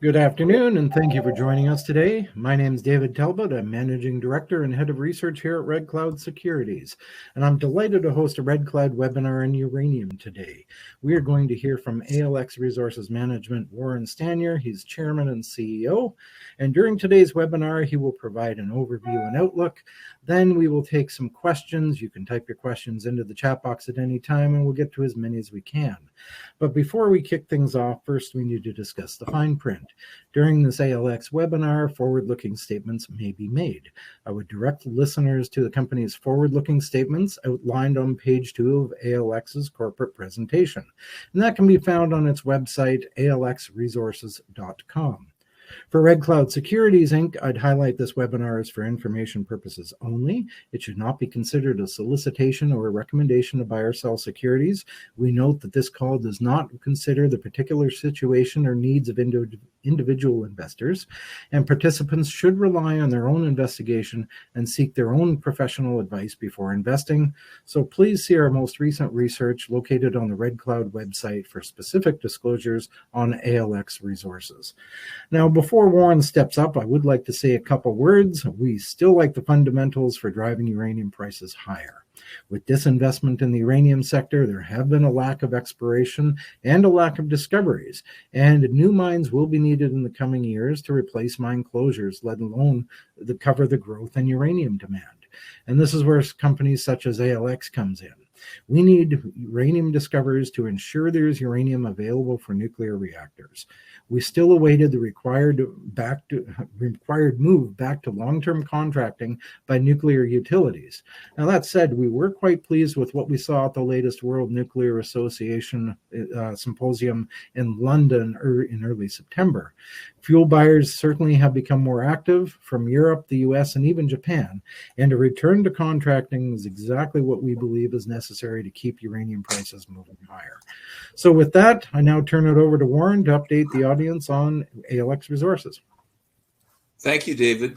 Good afternoon, and thank you for joining us today. My name is David Talbot. I'm Managing Director and Head of Research here at Red Cloud Securities, and I'm delighted to host a Red Cloud webinar on uranium today. We are going to hear from ALX Resources Management, Warren Stanyer. He's Chairman and CEO, and during today's webinar, he will provide an overview and outlook. Then we will take some questions. You can type your questions into the chat box at any time, and we'll get to as many as we can. But before we kick things off, first we need to discuss the fine print. During this ALX webinar, forward-looking statements may be made. I would direct listeners to the company's forward-looking statements outlined on page 2 of ALX's corporate presentation, and that can be found on its website, alxresources.com. For Red Cloud Securities, Inc., I'd highlight this webinar is for information purposes only. It should not be considered a solicitation or a recommendation to buy or sell securities. We note that this call does not consider the particular situation or needs of individual investors, and participants should rely on their own investigation and seek their own professional advice before investing. So please see our most recent research located on the Red Cloud website for specific disclosures on ALX Resources. Now, before Warren steps up, I would like to say a couple words. We still like the fundamentals for driving uranium prices higher. With disinvestment in the uranium sector, there have been a lack of exploration and a lack of discoveries, and new mines will be needed in the coming years to replace mine closures, let alone cover the growth in uranium demand. And this is where companies such as ALX comes in. We need uranium discoveries to ensure there is uranium available for nuclear reactors. We still awaited the required move back to long-term contracting by nuclear utilities. Now, that said, we were quite pleased with what we saw at the latest World Nuclear Association symposium in London in early September. Fuel buyers certainly have become more active from Europe, the US, and even Japan, and a return to contracting is exactly what we believe is necessary to keep uranium prices moving higher. So with that, I now turn it over to Warren to update the audience on ALX Resources. Thank you, David.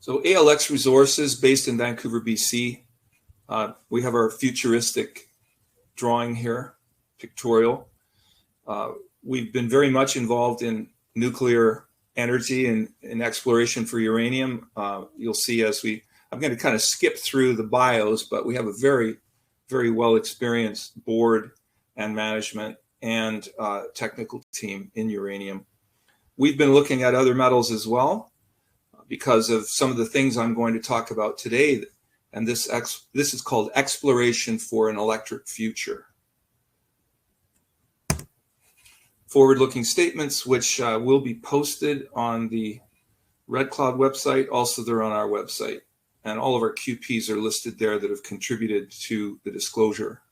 So ALX Resources, based in Vancouver, BC, we have our futuristic drawing here, pictorial. We've been very much involved in nuclear energy and exploration for uranium. You'll see I'm going to kind of skip through the bios, but we have a very, very well-experienced board and management and technical team in uranium. We've been looking at other metals as well because of some of the things I'm going to talk about today. And this is called Exploration for an Electric Future. Forward-looking statements, which will be posted on the Red Cloud website. Also, they're on our website. And all of our QPs are listed there that have contributed to the disclosure.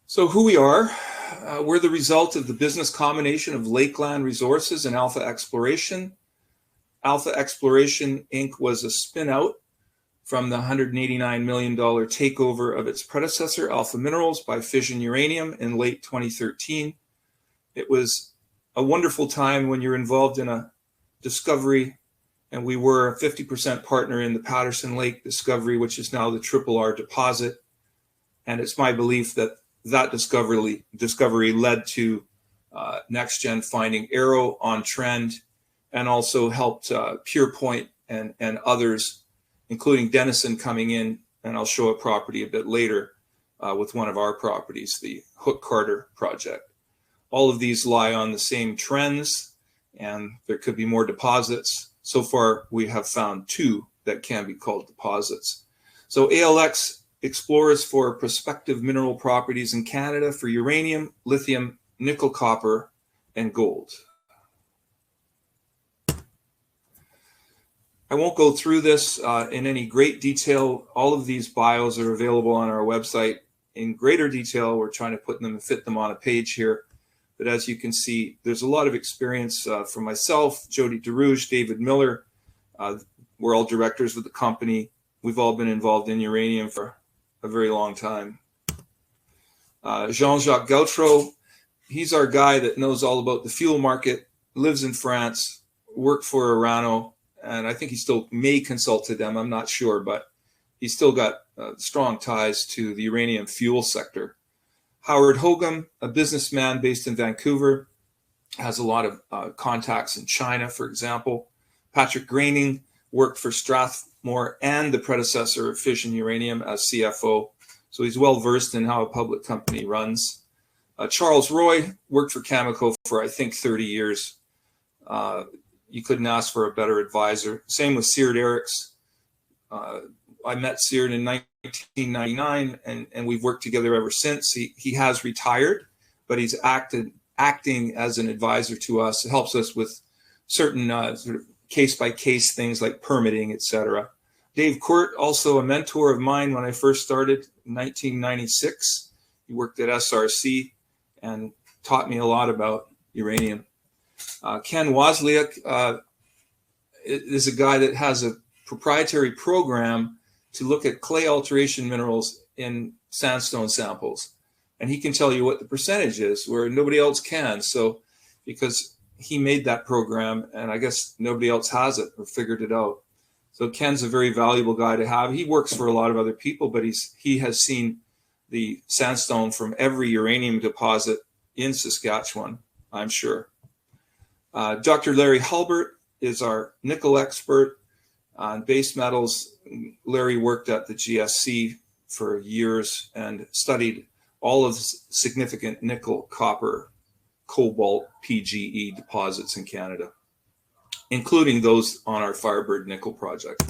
So who we are, we're the result of the business combination of Lakeland Resources and Alpha Exploration. Alpha Exploration, Inc. was a spin-out from the $189 million takeover of its predecessor, Alpha Minerals, by Fission Uranium in late 2013. It was a wonderful time when you're involved in a discovery, and we were a 50% partner in the Patterson Lake discovery, which is now the Triple R deposit. And it's my belief that that discovery led to NextGen finding Arrow on trend, and also helped PurePoint and others, including Denison, coming in, and I'll show a property a bit later with one of our properties, the Hook Carter project. All of these lie on the same trends, and there could be more deposits. So far, we have found 2 that can be called deposits. So ALX explores for prospective mineral properties in Canada for uranium, lithium, nickel, copper, and gold. I won't go through this in any great detail. All of these bios are available on our website in greater detail. We're trying to put them and fit them on a page here. But as you can see, there's a lot of experience from myself, Jody DeRouge, David Miller. We're all directors with the company. We've all been involved in uranium for a very long time. Jean-Jacques Gautreau, he's our guy that knows all about the fuel market, lives in France, worked for Orano, and I think he still may consult to them, I'm not sure, but he's still got strong ties to the uranium fuel sector. Howard Hogum, a businessman based in Vancouver, has a lot of contacts in China, for example. Patrick Graining worked for Strathmore and the predecessor of Fission Uranium as CFO. So he's well versed in how a public company runs. Charles Roy worked for Cameco for, I think, 30 years. You couldn't ask for a better advisor. Same with Seard Eriks. I met Seard in 1999, and we've worked together ever since. He has retired, but he's acting as an advisor to us. It helps us with certain sort of case-by-case things like permitting, etc. Dave Court, also a mentor of mine when I first started in 1996. He worked at SRC and taught me a lot about uranium. Ken Wozniak is a guy that has a proprietary program to look at clay alteration minerals in sandstone samples. And he can tell you what the percentage is where nobody else can. So because he made that program, and I guess nobody else has it or figured it out. So Ken's a very valuable guy to have. He works for a lot of other people, but he has seen the sandstone from every uranium deposit in Saskatchewan, I'm sure. Dr. Larry Hulbert is our nickel expert on base metals. Larry worked at the GSC for years and studied all of the significant nickel, copper, cobalt, PGE deposits in Canada, including those on our Firebird nickel project.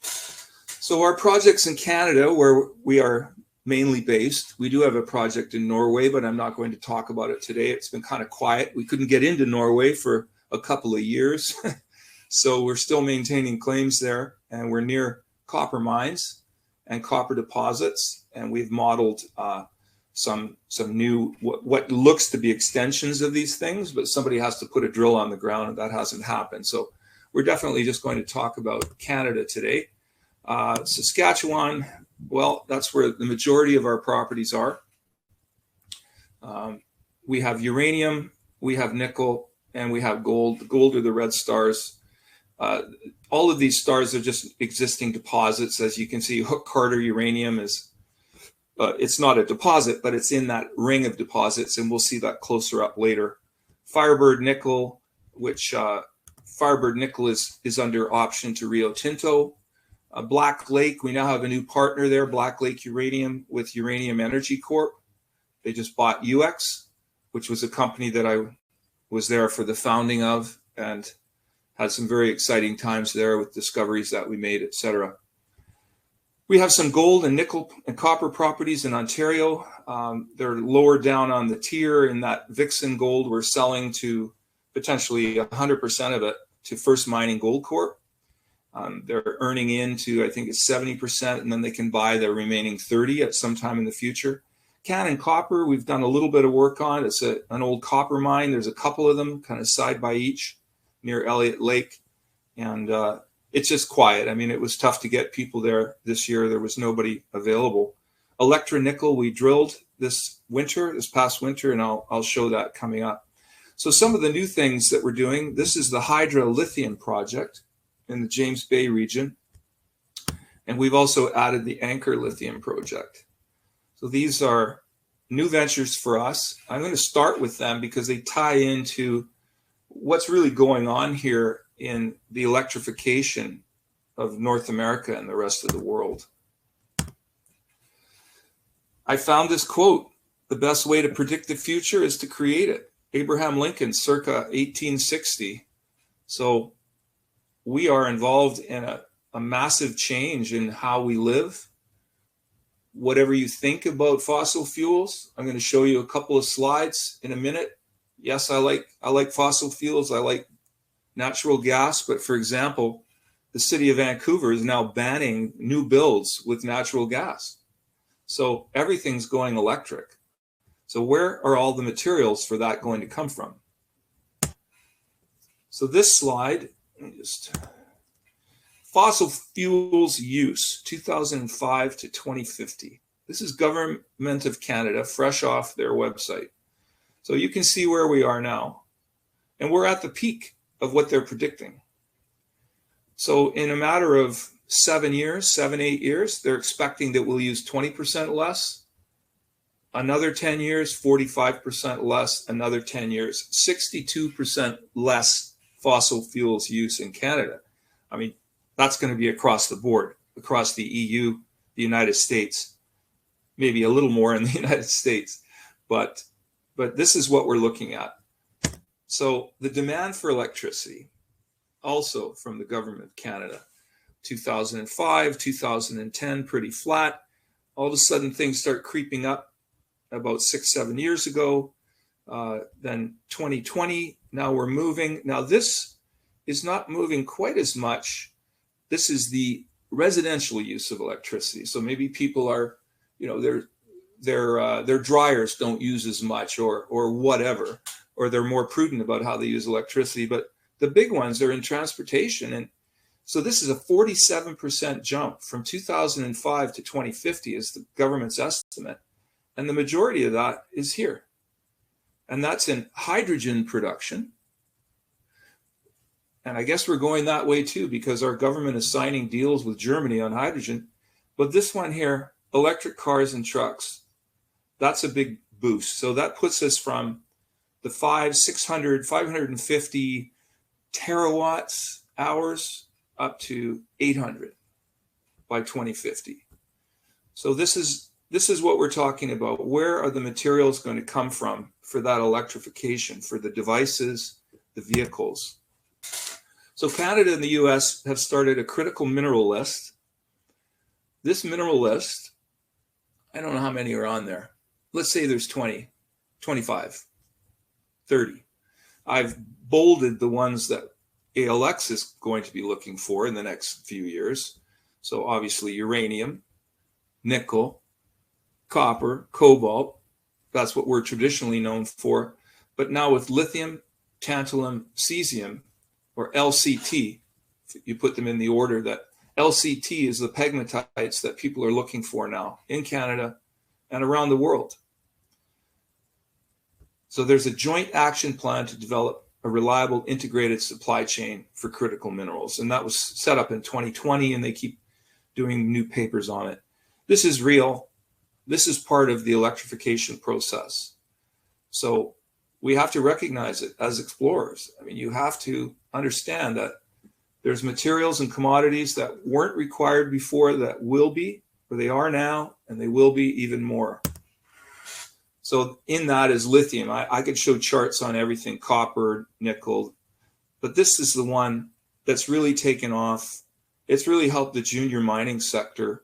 So our projects in Canada, where we are mainly based, we do have a project in Norway, but I'm not going to talk about it today. It's been kind of quiet. We couldn't get into Norway for a couple of years. So we're still maintaining claims there, and we're near copper mines and copper deposits. And we've modeled some new, what looks to be extensions of these things, but somebody has to put a drill on the ground, and that hasn't happened. So we're definitely just going to talk about Canada today. Saskatchewan, well, that's where the majority of our properties are. We have uranium, we have nickel, and we have gold. The gold are the red stars. All of these stars are just existing deposits. As you can see, Hook Carter uranium is, it's not a deposit, but it's in that ring of deposits, and we'll see that closer up later. Firebird nickel, which Firebird nickel is under option to Rio Tinto. Black Lake, we now have a new partner there, Black Lake Uranium with Uranium Energy Corp. They just bought UX, which was a company that I was there for the founding of and had some very exciting times there with discoveries that we made, etc. We have some gold and nickel and copper properties in Ontario. They're lower down on the tier in that Vixen Gold we're selling to potentially 100% of it to First Mining Gold Corp. They're earning into, I think it's 70%, and then they can buy the remaining 30 at some time in the future. Cannon Copper, we've done a little bit of work on. It's an old copper mine. There's a couple of them kind of side by each near Elliott Lake. And it's just quiet. I mean, it was tough to get people there this year. There was nobody available. Electra Nickel, we drilled this past winter, and I'll show that coming up. So some of the new things that we're doing, this is the Hydra Lithium project in the James Bay region. And we've also added the Anchor Lithium project. So these are new ventures for us. I'm going to start with them because they tie into what's really going on here in the electrification of North America and the rest of the world. I found this quote, "The best way to predict the future is to create it." Abraham Lincoln, circa 1860. So we are involved in a massive change in how we live. Whatever you think about fossil fuels, I'm going to show you a couple of slides in a minute. Yes, I like fossil fuels. I like natural gas. But for example, the city of Vancouver is now banning new builds with natural gas. So everything's going electric. So where are all the materials for that going to come from? So this slide, fossil fuels use 2005 to 2050. This is Government of Canada, fresh off their website. So you can see where we are now. And we're at the peak of what they're predicting. So in a matter of 7 years, 8 years, they're expecting that we'll use 20% less Another 10 years, 45% less. Another 10 years, 62% less fossil fuels use in Canada. I mean, that's going to be across the board, across the EU, the United States, maybe a little more in the United States. But this is what we're looking at. So the demand for electricity, also from the government of Canada, 2005, 2010, pretty flat. All of a sudden, things start creeping up about 6-7 years ago. Then 2020, now we're moving. Now this is not moving quite as much. This is the residential use of electricity. So maybe people are, you know, their dryers don't use as much or whatever, or they're more prudent about how they use electricity. But the big ones are in transportation. And so this is a 47% jump from 2005 to 2050 is the government's estimate. And the majority of that is here. And that's in hydrogen production. And I guess we're going that way too, because our government is signing deals with Germany on hydrogen. But this one here, electric cars and trucks, that's a big boost. So that puts us from the 550 terawatts hours up to 800 by 2050. So this is what we're talking about. Where are the materials going to come from for that electrification, for the devices, the vehicles? So Canada and the US have started a critical mineral list. This mineral list, I don't know how many are on there. Let's say there's 20, 25, 30. I've bolded the ones that ALX is going to be looking for in the next few years. So obviously uranium, nickel, copper, cobalt, that's what we're traditionally known for. But now with lithium, tantalum, cesium, or LCT, you put them in the order that LCT is the pegmatites that people are looking for now in Canada and around the world. So there's a joint action plan to develop a reliable integrated supply chain for critical minerals. And that was set up in 2020, and they keep doing new papers on it. This is real. This is part of the electrification process. So we have to recognize it as explorers. I mean, you have to understand that there's materials and commodities that weren't required before that will be, or they are now, and they will be even more. So in that is lithium. I could show charts on everything, copper, nickel, but this is the one that's really taken off. It's really helped the junior mining sector.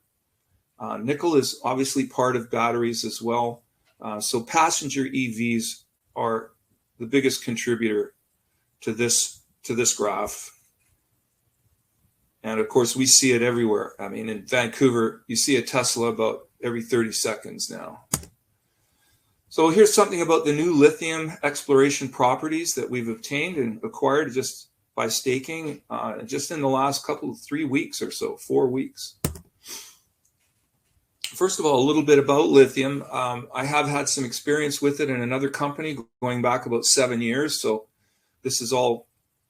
Nickel is obviously part of batteries as well. So passenger EVs are the biggest contributor to this graph. And of course, we see it everywhere. I mean, in Vancouver, you see a Tesla about every 30 seconds now. So here's something about the new lithium exploration properties that we've obtained and acquired just by staking, just in the last 3 weeks or so, 4 weeks. First of all, a little bit about lithium. I have had some experience with it in another company going back about 7 years. So this is all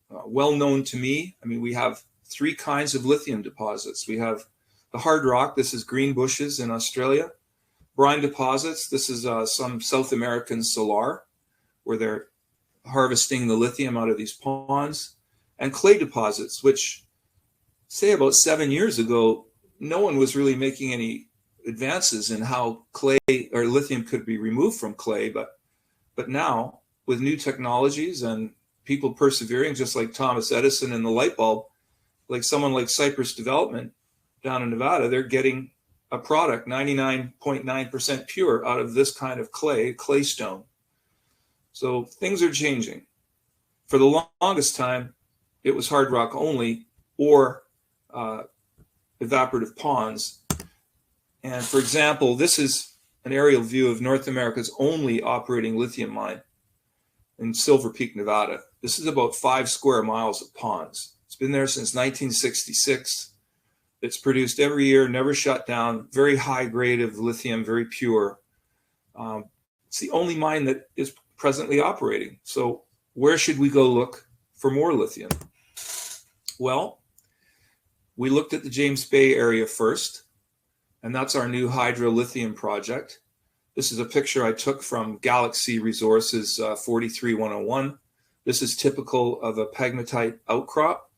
well known to me. I mean, we have 3 kinds of lithium deposits. We have the hard rock. This is Greenbushes in Australia. Brine deposits. This is some South American salar where they're harvesting the lithium out of these ponds. And clay deposits, which say about 7 years ago, no one was really making any advances in how clay or lithium could be removed from clay. But now with new technologies and people persevering, just like Thomas Edison and the light bulb, like someone like Cypress Development down in Nevada, they're getting a product 99.9% pure out of this kind of clay stone. So things are changing. For the longest time, it was hard rock only or evaporative ponds. And for example, this is an aerial view of North America's only operating lithium mine in Silver Peak, Nevada. This is about 5 square miles of ponds. It's been there since 1966. It's produced every year, never shut down, very high grade of lithium, very pure. It's the only mine that is presently operating. So where should we go look for more lithium? Well, we looked at the James Bay area first, and that's our new hydrolithium project. This is a picture I took from Galaxy Resources 43101. This is typical of a pegmatite outcrop.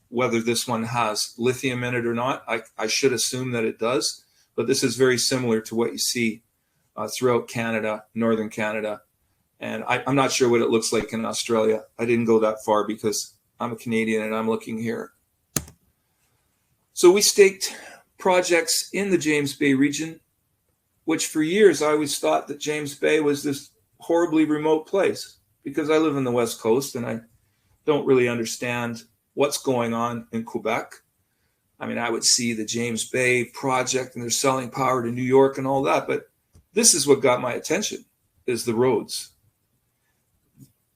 Whether this one has lithium in it or not, I should assume that it does, but this is very similar to what you see throughout Canada, northern Canada. And I'm not sure what it looks like in Australia. I didn't go that far because I'm a Canadian and I'm looking here. So we staked projects in the James Bay region, which for years I always thought that James Bay was this horribly remote place because I live on the West Coast and I don't really understand what's going on in Quebec. I mean, I would see the James Bay project and they're selling power to New York and all that, but this is what got my attention, is the roads.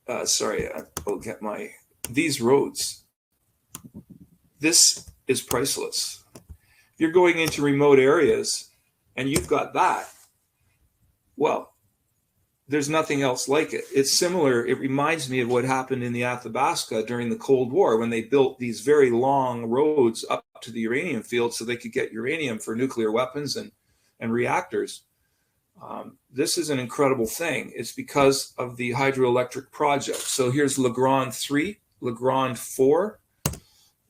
I'll get these roads. This is priceless. If you're going into remote areas and you've got that, well, there's nothing else like it. It's similar. It reminds me of what happened in the Athabasca during the Cold War when they built these very long roads up to the uranium field so they could get uranium for nuclear weapons and reactors. This is an incredible thing. It's because of the hydroelectric project. So here's La Grande 3, La Grande 4.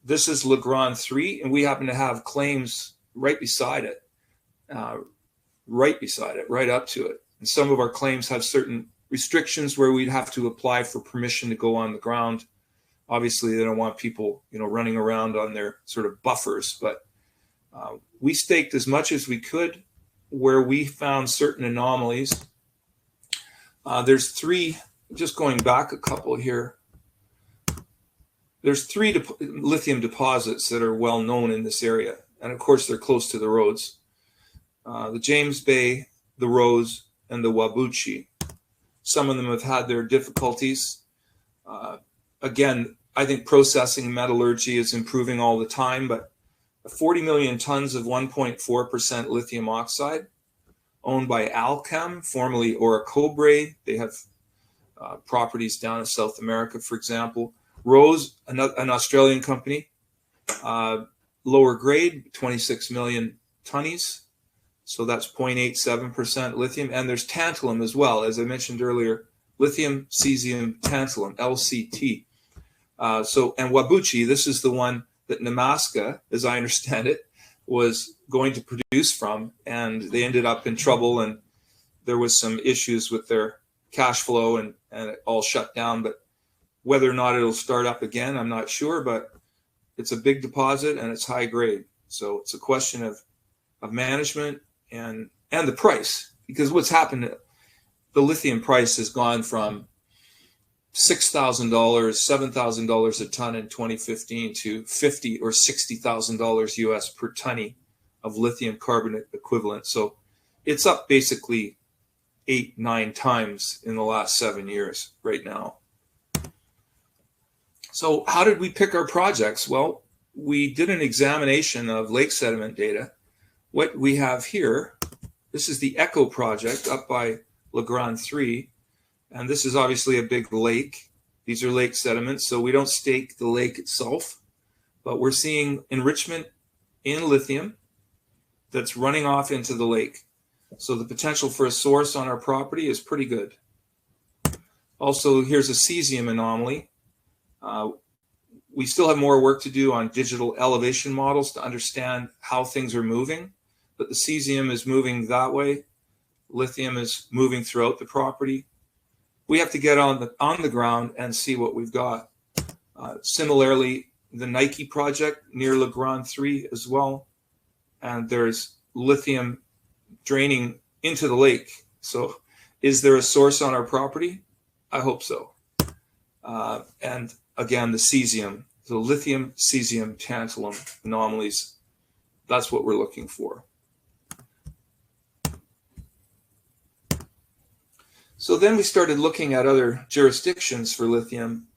This is La Grande 3, and we happen to have claims right beside it, right up to it. And some of our claims have certain restrictions where we'd have to apply for permission to go on the ground. Obviously, they don't want people, running around on their sort of buffers, but we staked as much as we could where we found certain anomalies. There's 3, just going back a couple here, there's 3 lithium deposits that are well known in this area. And of course, they're close to the roads. The James Bay, the Rose, and the Whabouchi. Some of them have had their difficulties. Again, I think processing metallurgy is improving all the time, but 40 million tons of 1.4% lithium oxide owned by Alchem, formerly Orocobre. They have properties down in South America, for example. Rose, an Australian company, lower grade, 26 million tonnes. So that's 0.87% lithium. And there's tantalum as well. As I mentioned earlier, lithium, cesium, tantalum, LCT. And Whabouchi, this is the one that Nemaska, as I understand it, was going to produce from. And they ended up in trouble and there was some issues with their cash flow and it all shut down. But whether or not it'll start up again, I'm not sure, but it's a big deposit and it's high grade. So it's a question of management and the price, because what's happened, the lithium price has gone from $6,000, $7,000 a ton in 2015 to $50,000 or $60,000 US per tonne of lithium carbonate equivalent. So it's up basically 8-9 times in the last 7 years right now. So how did we pick our projects? Well, we did an examination of lake sediment data. What we have here, this is the Echo project up by La Grande 3. And this is obviously a big lake. These are lake sediments, so we don't stake the lake itself, but we're seeing enrichment in lithium that's running off into the lake. So the potential for a source on our property is pretty good. Also, here's a cesium anomaly. We still have more work to do on digital elevation models to understand how things are moving, but the cesium is moving that way. Lithium is moving throughout the property. We have to get on the ground and see what we've got. Similarly, the Nike project near La Grande 3 as well. And there's lithium draining into the lake. So is there a source on our property? I hope so. And again, the cesium, the lithium, cesium, tantalum anomalies, that's what we're looking for. So then we started looking at other jurisdictions for lithium,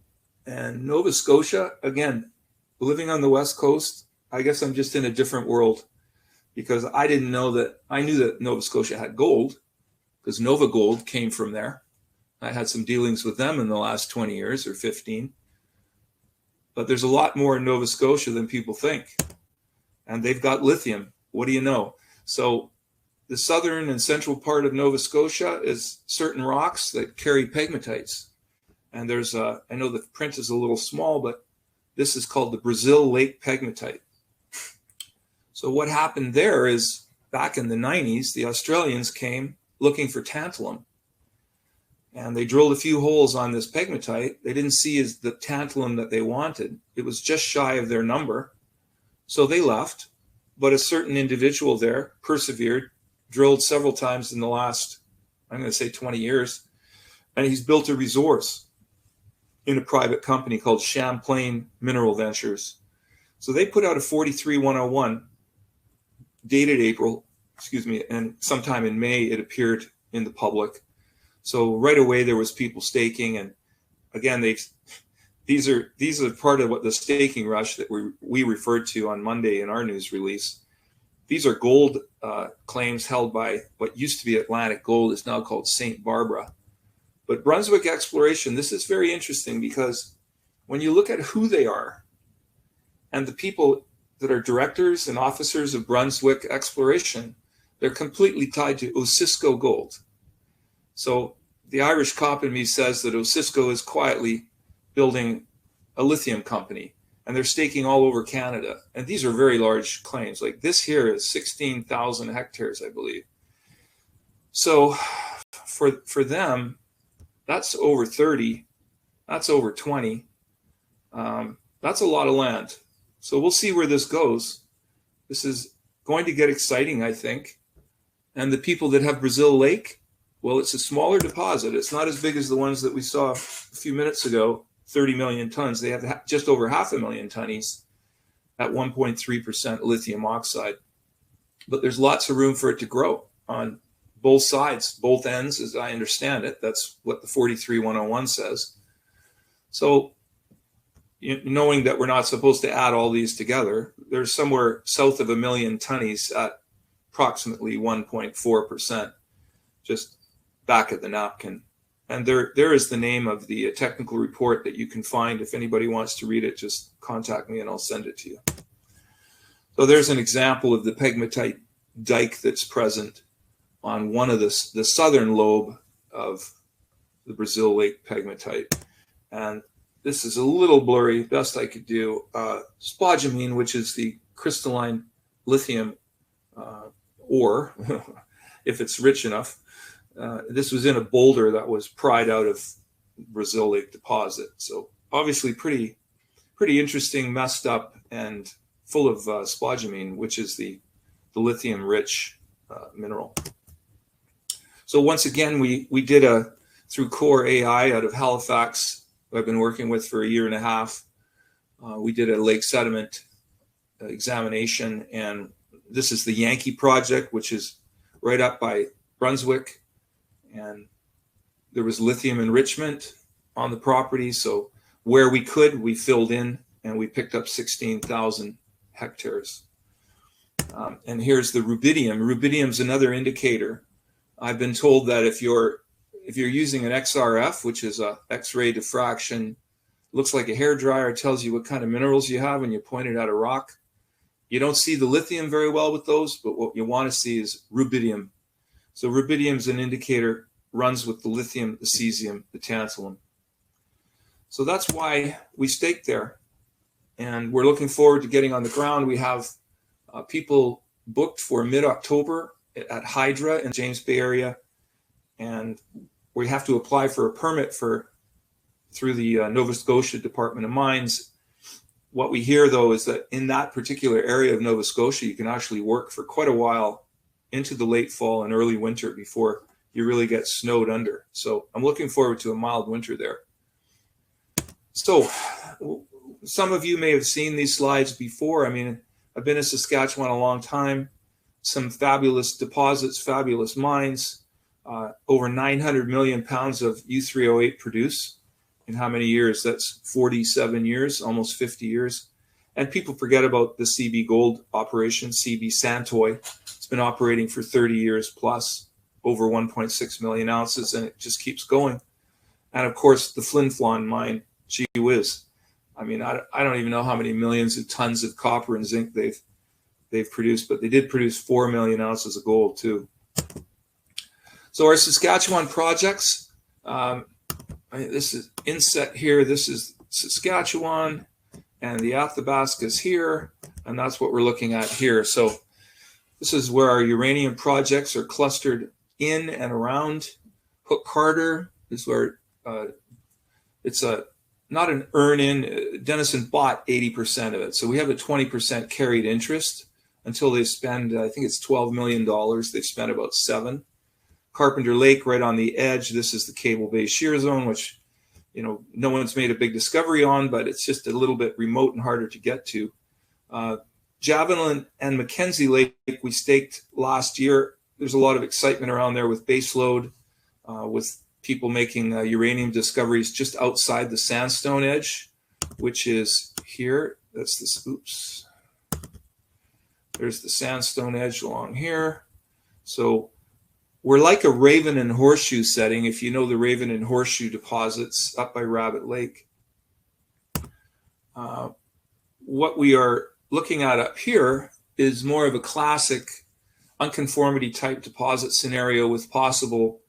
and Nova Scotia, again, living on the West Coast, I guess I'm just in a different world because I didn't know that. I knew that Nova Scotia had gold because Nova Gold came from there. I had some dealings with them in the last 20 years or 15. But there's a lot more in Nova Scotia than people think. And they've got lithium. What do you know? So the southern and central part of Nova Scotia is certain rocks that carry pegmatites. And there's I know the print is a little small, but this is called the Brazil Lake pegmatite. So what happened there is back in the 90s, the Australians came looking for tantalum. And they drilled a few holes on this pegmatite. They didn't see as the tantalum that they wanted. It was just shy of their number. So they left. But a certain individual there persevered, drilled several times in the last, I'm going to say 20 years. And he's built a resource in a private company called Champlain Mineral Ventures. So they put out a 43-101 dated April, and sometime in May it appeared in the public. So right away there was people staking, and again these are part of what the staking rush that we referred to on Monday in our news release. These are gold claims held by what used to be Atlantic Gold, is now called St. Barbara. But Brunswick Exploration, this is very interesting because when you look at who they are and the people that are directors and officers of Brunswick Exploration, they're completely tied to Osisko Gold. So the Irish cop in me says that Osisko is quietly building a lithium company, and they're staking all over Canada. And these are very large claims. Like this here is 16,000 hectares, I believe. So for them, that's over 30, that's over 20. That's a lot of land. So we'll see where this goes. This is going to get exciting, I think. And the people that have Brazil Lake, well, it's a smaller deposit. It's not as big as the ones that we saw a few minutes ago, 30 million tons. They have just over 500,000 tonnes at 1.3% lithium oxide. But there's lots of room for it to grow on both sides, both ends, as I understand it. That's what the 43-101 says. So knowing that we're not supposed to add all these together, there's somewhere south of 1 million tonnes at approximately 1.4%, just back at the napkin. And there is the name of the technical report that you can find. If anybody wants to read it, just contact me and I'll send it to you. So there's an example of the pegmatite dike that's present on one of the southern lobe of the Brazil Lake pegmatite. And this is a little blurry, best I could do. Spodumene, which is the crystalline lithium ore, if it's rich enough. This was in a boulder that was pried out of Brazil Lake deposit. So obviously pretty interesting, messed up, and full of spodumene, which is the lithium-rich mineral. So once again, we did through Core AI out of Halifax, who I've been working with for 1.5 years. We did a lake sediment examination, and this is the Yankee project, which is right up by Brunswick. And there was lithium enrichment on the property. So where we could, we filled in, and we picked up 16,000 hectares. And here's the rubidium. Rubidium's another indicator. I've been told that if you're using an XRF, which is a X-ray diffraction, looks like a hairdryer, tells you what kind of minerals you have when you point it at a rock. You don't see the lithium very well with those, but what you want to see is rubidium. So rubidium is an indicator, runs with the lithium, the cesium, the tantalum. So that's why we staked there. And we're looking forward to getting on the ground. We have people booked for mid-October at Hydra in the James Bay area. And we have to apply for a permit through the Nova Scotia Department of Mines. What we hear, though, is that in that particular area of Nova Scotia, you can actually work for quite a while into the late fall and early winter before you really get snowed under. So I'm looking forward to a mild winter there. So some of you may have seen these slides before. I mean, I've been in Saskatchewan a long time. Some fabulous deposits, fabulous mines. Over 900 million pounds of U3O8 produced. In how many years? That's 47 years, almost 50 years. And people forget about the CB Gold operation, CB Santoy. It's been operating for 30 years plus, over 1.6 million ounces, and it just keeps going. And of course, the Flin Flon mine, gee whiz. I mean, I don't even know how many millions of tons of copper and zinc they've produced, but they did produce 4 million ounces of gold too. So our Saskatchewan projects, this is inset here. This is Saskatchewan, and the Athabasca is here, and that's what we're looking at here. So this is where our uranium projects are clustered in and around. Hook Carter is where it's not an earn-in. Denison bought 80% of it, so we have a 20% carried interest until they spend, I think it's $12 million. They've spent about $7 million. Carpenter Lake right on the edge. This is the Cable Bay Shear Zone, which no one's made a big discovery on, but it's just a little bit remote and harder to get to. Javelin and Mackenzie Lake we staked last year. There's a lot of excitement around there with baseload, with people making uranium discoveries just outside the sandstone edge, which is here. That's this, oops. There's the sandstone edge along here. So we're like a Raven and Horseshoe setting, if you know the Raven and Horseshoe deposits up by Rabbit Lake. What we are looking at up here is more of a classic unconformity type deposit scenario with possible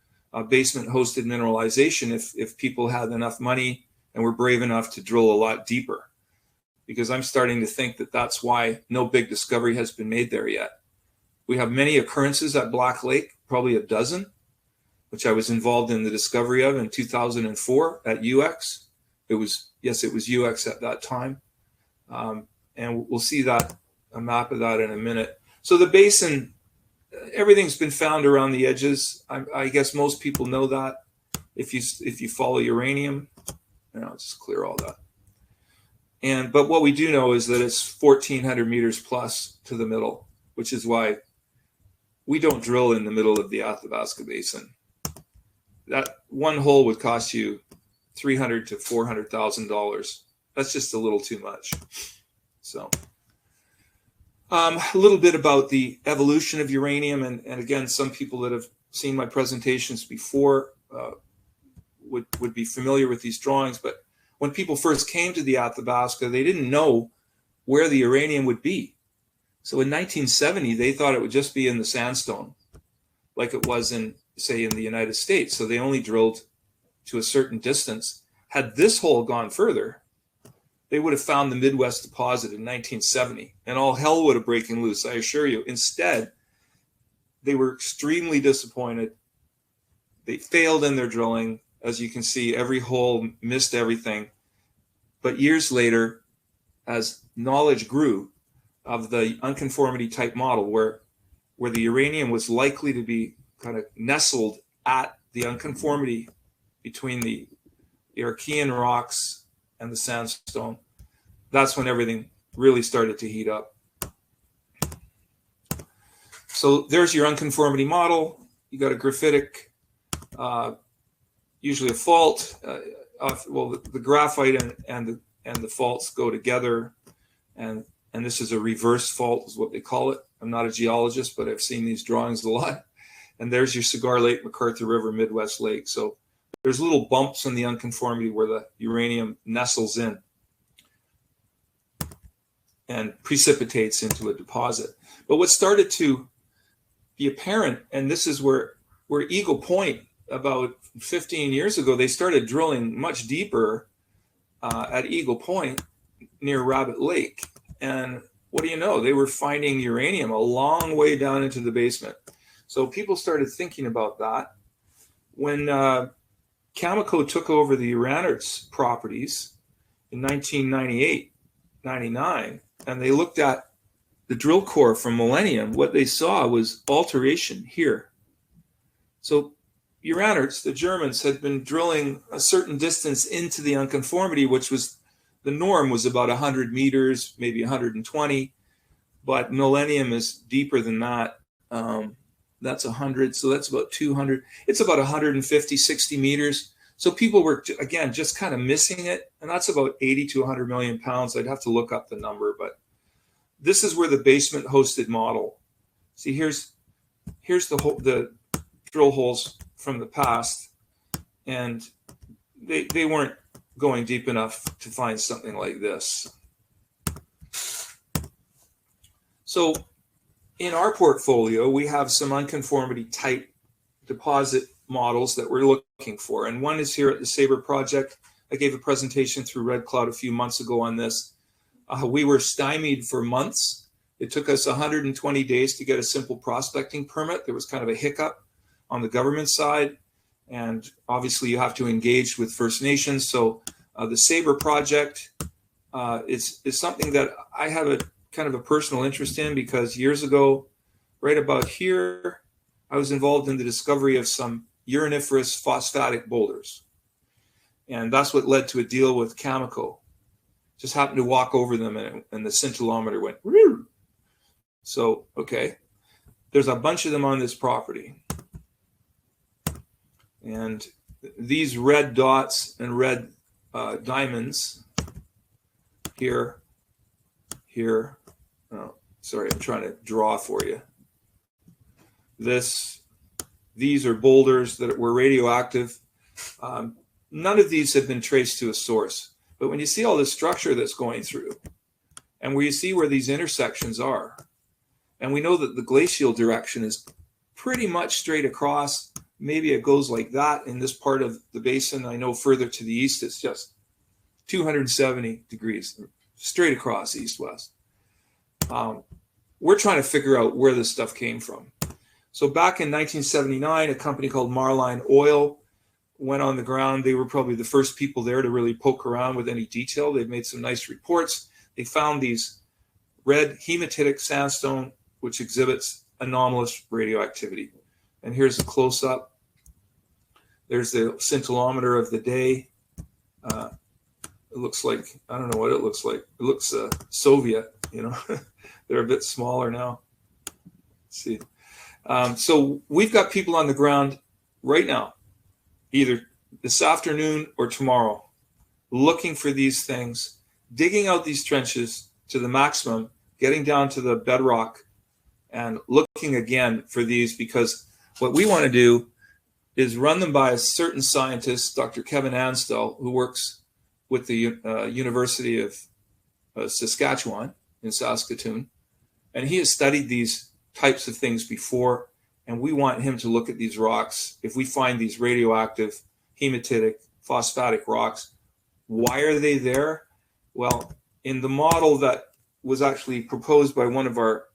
basement hosted mineralization if people had enough money and were brave enough to drill a lot deeper. Because I'm starting to think that that's why no big discovery has been made there yet. We have many occurrences at Black Lake, probably a dozen, which I was involved in the discovery of in 2004 at UX. It was UX at that time. And we'll see that, a map of that in a minute. So the basin, everything's been found around the edges. I guess most people know that if you follow uranium. I'll just clear all that. But what we do know is that it's 1,400 meters plus to the middle, which is why we don't drill in the middle of the Athabasca Basin. That one hole would cost you $300,000 to $400,000. That's just a little too much. So a little bit about the evolution of uranium. And again, some people that have seen my presentations before would be familiar with these drawings. But when people first came to the Athabasca, they didn't know where the uranium would be. So in 1970, they thought it would just be in the sandstone, like it was in, say, in the United States. So they only drilled to a certain distance. Had this hole gone further, they would have found the Midwest deposit in 1970, and all hell would have broken loose, I assure you. Instead, they were extremely disappointed. They failed in their drilling. As you can see, every hole missed everything. But years later, as knowledge grew of the unconformity type model, where the uranium was likely to be kind of nestled at the unconformity between the Archean rocks and the sandstone, that's when everything really started to heat up. So there's your unconformity model. You got a graphitic, usually a fault. Well, the graphite and the faults go together, and this is a reverse fault, is what they call it. I'm not a geologist, but I've seen these drawings a lot. And there's your Cigar Lake, McArthur River, Midwest Lake. So there's little bumps in the unconformity where the uranium nestles in and precipitates into a deposit. But what started to be apparent, and this is where Eagle Point, about 15 years ago, they started drilling much deeper at Eagle Point near Rabbit Lake. And what do you know? They were finding uranium a long way down into the basement. So people started thinking about that. When Cameco took over the Uranerts properties in 1998, 99, and they looked at the drill core from Millennium, what they saw was alteration here. So Uranerts, the Germans, had been drilling a certain distance into the unconformity, which was, the norm was about 100 meters, maybe 120, but Millennium is deeper than that. That's 100, so that's about 200. It's about 150, 60 meters. So people were, again, just kind of missing it, and that's about 80 to 100 million pounds. I'd have to look up the number, but this is where the basement hosted model. See, here's the drill holes from the past, and they weren't going deep enough to find something like this. So in our portfolio, we have some unconformity type deposit models that we're looking for. And one is here at the Sabre project. I gave a presentation through Red Cloud a few months ago on this. We were stymied for months. It took us 120 days to get a simple prospecting permit. There was kind of a hiccup on the government side. And obviously you have to engage with First Nations. So the Sabre project is something that I have a kind of a personal interest in, because years ago, right about here, I was involved in the discovery of some uraniferous phosphatic boulders. And that's what led to a deal with Cameco. Just happened to walk over them and the scintillometer went, woo! So, okay, there's a bunch of them on this property. And these red dots and red diamonds here, oh, sorry, I'm trying to draw for you. These are boulders that were radioactive. None of these have been traced to a source. But when you see all the structure that's going through, and where you see where these intersections are, and we know that the glacial direction is pretty much straight across, maybe it goes like that in this part of the basin. I know further to the east, it's just 270 degrees, straight across east-west. We're trying to figure out where this stuff came from. So back in 1979, a company called Marline Oil went on the ground. They were probably the first people there to really poke around with any detail. They've made some nice reports. They found these red hematitic sandstone, which exhibits anomalous radioactivity. And here's a close-up. There's the scintillometer of the day. It looks like, I don't know what it looks like. It looks Soviet, you know. They're a bit smaller now. Let's see. So we've got people on the ground right now, either this afternoon or tomorrow, looking for these things, digging out these trenches to the maximum, getting down to the bedrock, and looking again for these, because what we want to do is run them by a certain scientist, Dr. Kevin Ansdell, who works with the University of Saskatchewan in Saskatoon. And he has studied these types of things before, and we want him to look at these rocks. If we find these radioactive, hematitic, phosphatic rocks, why are they there? Well, in the model that was actually proposed by one of our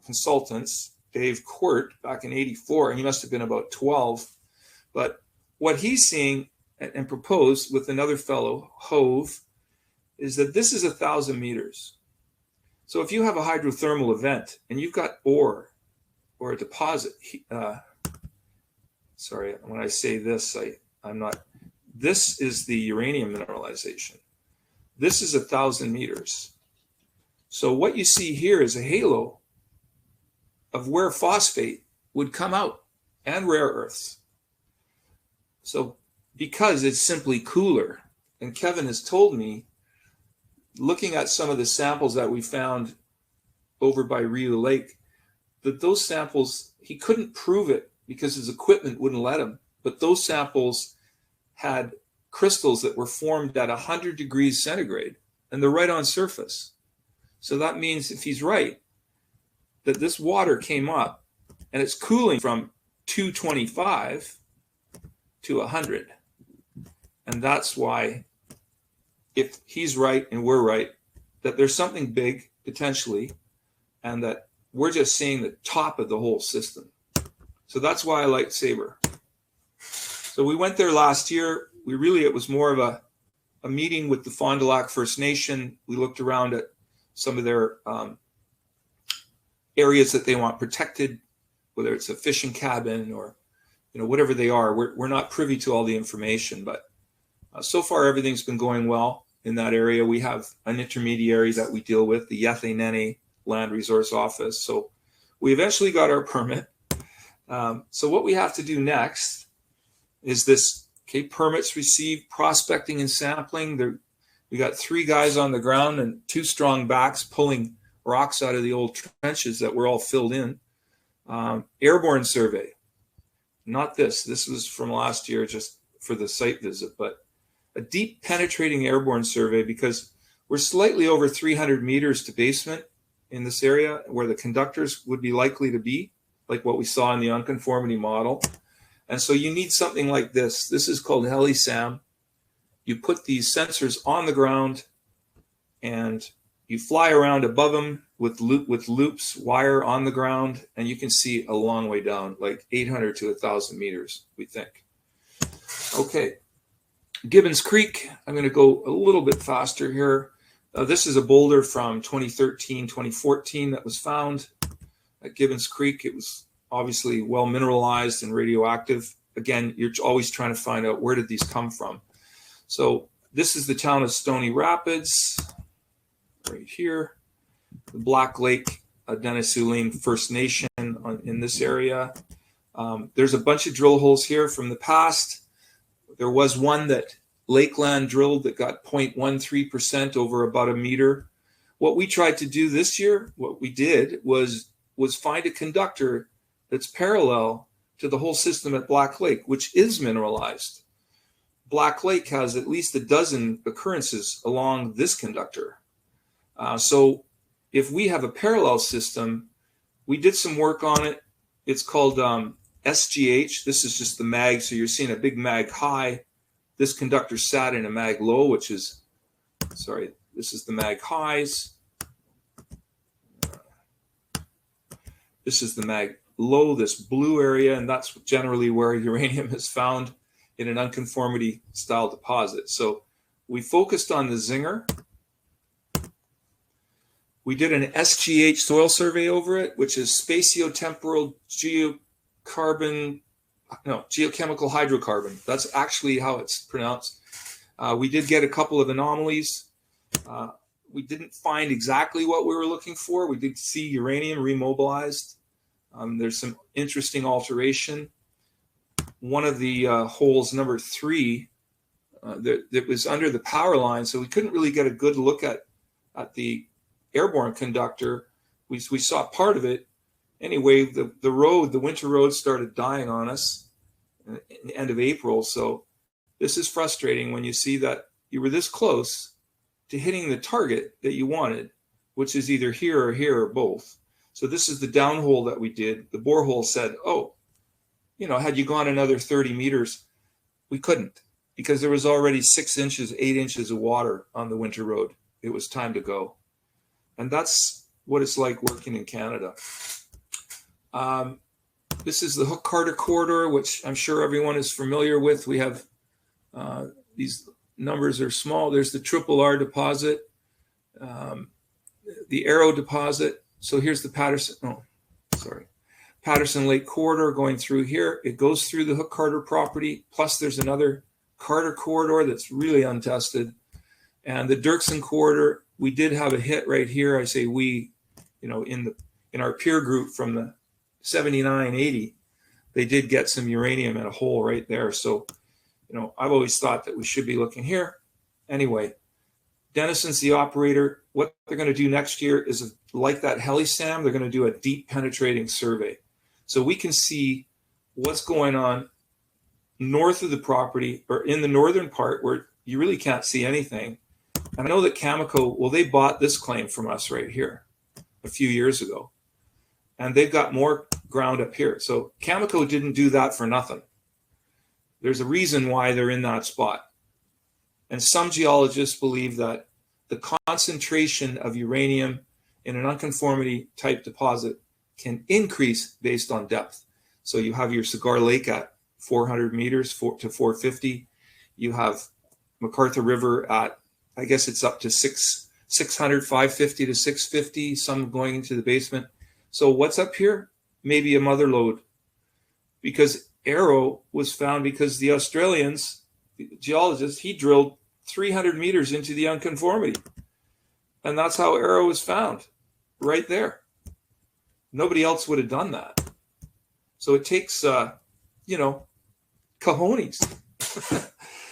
consultants, Dave Court, back in '84, and he must have been about 12. But what he's seeing and proposed with another fellow, Hove, is that this is 1,000 meters. So if you have a hydrothermal event and you've got ore or a deposit, sorry, when I say this, I'm not, this is the uranium mineralization. This is 1,000 meters. So what you see here is a halo of where phosphate would come out and rare earths. So because it's simply cooler, and Kevin has told me, looking at some of the samples that we found over by Rio Lake, that those samples, he couldn't prove it because his equipment wouldn't let him, but those samples had crystals that were formed at 100 degrees centigrade, and they're right on surface. So that means, if he's right, that this water came up and it's cooling from 225 to 100. And that's why, if he's right and we're right, that there's something big potentially, and that we're just seeing the top of the whole system. So that's why I like Sabre. So we went there last year. It was more of a meeting with the Fond du Lac First Nation. We looked around at some of their areas that they want protected, whether it's a fishing cabin or, you know, whatever they are. We're not privy to all the information, but so far everything's been going well in that area. We have an intermediary that we deal with, the Yethe Nene Land Resource Office. So we eventually got our permit. So what we have to do next is this, okay, permits received, prospecting and sampling. We got 3 guys on the ground and 2 strong backs pulling rocks out of the old trenches that were all filled in. Airborne survey, not this. This was from last year just for the site visit, but a deep penetrating airborne survey, because we're slightly over 300 meters to basement in this area where the conductors would be likely to be. like what we saw in the unconformity model. And so you need something like this. This is called HeliSAM. You put these sensors on the ground and you fly around above them with loops, wire on the ground, and you can see a long way down, like 800 to 1,000 meters, we think. Okay, Gibbons Creek, I'm going to go a little bit faster here. This is a boulder from 2013, 2014 that was found at Gibbons Creek. It was obviously well mineralized and radioactive. Again, you're always trying to find out where did these come from. So this is the town of Stony Rapids, right here. The Black Lake Denisoulin First Nation in this area. There's a bunch of drill holes here from the past. There was one that Lakeland drilled that got 0.13% over about a meter. What we tried to do this year, what we did was find a conductor that's parallel to the whole system at Black Lake, which is mineralized. Black Lake has at least a dozen occurrences along this conductor. So if we have a parallel system, we did some work on it. It's called SGH. This is just the mag. So you're seeing a big mag high. This conductor sat in a mag low, which is, sorry, this is the mag highs. This is the mag low, this blue area, and that's generally where uranium is found in an unconformity style deposit. So we focused on the zinger. We did an SGH soil survey over it, which is spatiotemporal geochemical hydrocarbon. That's actually how it's pronounced. We did get a couple of anomalies. We didn't find exactly what we were looking for. We did see uranium remobilized. There's some interesting alteration. One of the holes, number 3, that was under the power line, so we couldn't really get a good look at the airborne conductor. We saw part of it. Anyway, the winter road started dying on us at the end of April. So this is frustrating when you see that you were this close to hitting the target that you wanted, which is either here or both. So this is the downhole that we did. The borehole said, oh, had you gone another 30 meters, we couldn't, because there was already 6 inches, 8 inches of water on the winter road. It was time to go. And that's what it's like working in Canada. This is the Hook-Carter corridor, which I'm sure everyone is familiar with. We have these numbers are small. There's the Triple R deposit, the Arrow deposit. So here's the Patterson Lake corridor going through here. It goes through the Hook-Carter property. Plus there's another Carter corridor that's really untested. And the Dirksen corridor, we did have a hit right here. I say we, in our peer group from the 79, 80, they did get some uranium in a hole right there. So, I've always thought that we should be looking here. Anyway, Denison's the operator. What they're going to do next year is, like that HeliSAM, they're going to do a deep penetrating survey. So we can see what's going on north of the property, or in the northern part where you really can't see anything. And I know that Cameco, they bought this claim from us right here a few years ago. And they've got more ground up here. So Cameco didn't do that for nothing. There's a reason why they're in that spot. And some geologists believe that the concentration of uranium in an unconformity type deposit can increase based on depth. So you have your Cigar Lake at 400 meters to 450. You have McArthur River at, I guess it's up to 600, 550 to 650, some going into the basement. So what's up here? Maybe a mother lode. Because Arrow was found because the Australians, the geologist, he drilled 300 meters into the unconformity. And that's how Arrow was found, right there. Nobody else would have done that. So it takes, cojones.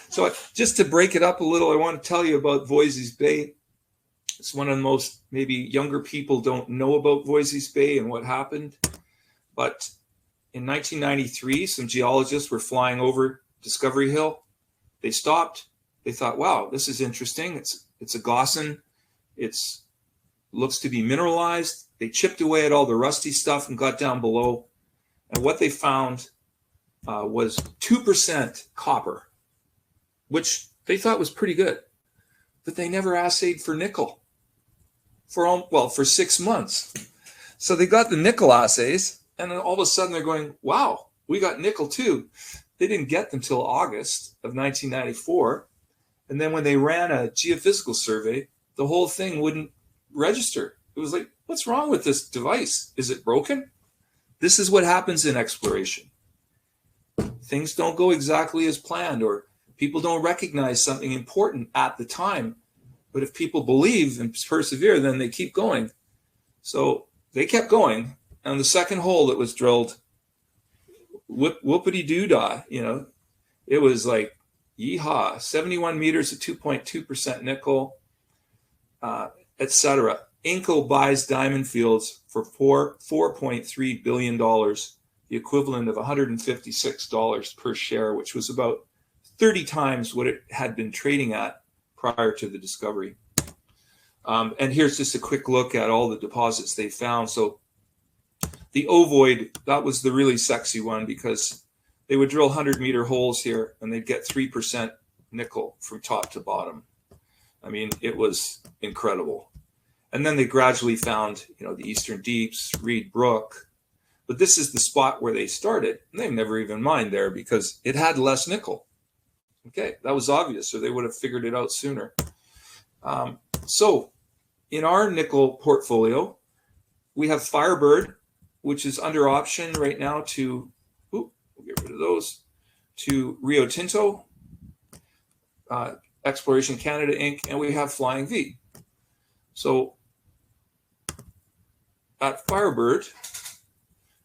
So just to break it up a little, I want to tell you about Voisey's Bay. It's one of the most, maybe younger people don't know about Voisey's Bay and what happened. But in 1993, some geologists were flying over Discovery Hill. They stopped. They thought, wow, this is interesting. It's a Gossan. Looks to be mineralized. They chipped away at all the rusty stuff and got down below. And what they found was 2% copper, which they thought was pretty good. But they never assayed for nickel for 6 months. So they got the nickel assays, and then all of a sudden they're going, wow, we got nickel too. They didn't get them till August of 1994. And then when they ran a geophysical survey, the whole thing wouldn't register. It was like, what's wrong with this device? Is it broken? This is what happens in exploration. Things don't go exactly as planned, or people don't recognize something important at the time. But if people believe and persevere, then they keep going. So they kept going. And the second hole that was drilled, whoopity-doo-dah, it was like, yeehaw, 71 meters at 2.2% nickel, etc. Inco buys diamond fields for $4.3 billion, the equivalent of $156 per share, which was about 30 times what it had been trading at prior to the discovery. And here's just a quick look at all the deposits they found. So the ovoid, that was the really sexy one, because they would drill 100-meter holes here and they'd get 3% nickel from top to bottom. I mean, it was incredible. And then they gradually found, the Eastern Deeps, Reed Brook. But this is the spot where they started. And they never even mined there because it had less nickel. Okay, that was obvious, or they would have figured it out sooner. So in our nickel portfolio, we have Firebird, which is under option right now to, we'll get rid of those, to Rio Tinto, Exploration Canada Inc., and we have Flying V. So at Firebird,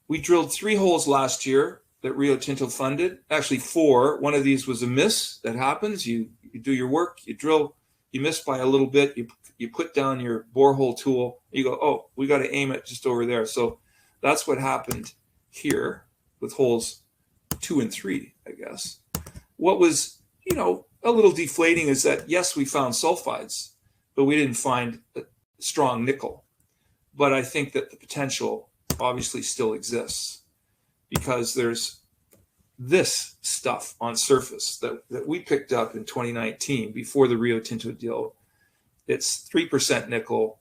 we drilled 3 holes last year that Rio Tinto funded. Actually 4. One of these was a miss. That happens. You do your work, you drill, you miss by a little bit, you put down your borehole tool, you go, oh, we got to aim it just over there. So that's what happened here with holes 2 and 3, I guess. What was, a little deflating is that, yes, we found sulfides, but we didn't find a strong nickel. But I think that the potential obviously still exists, because there's this stuff on surface that we picked up in 2019 before the Rio Tinto deal. It's 3% nickel.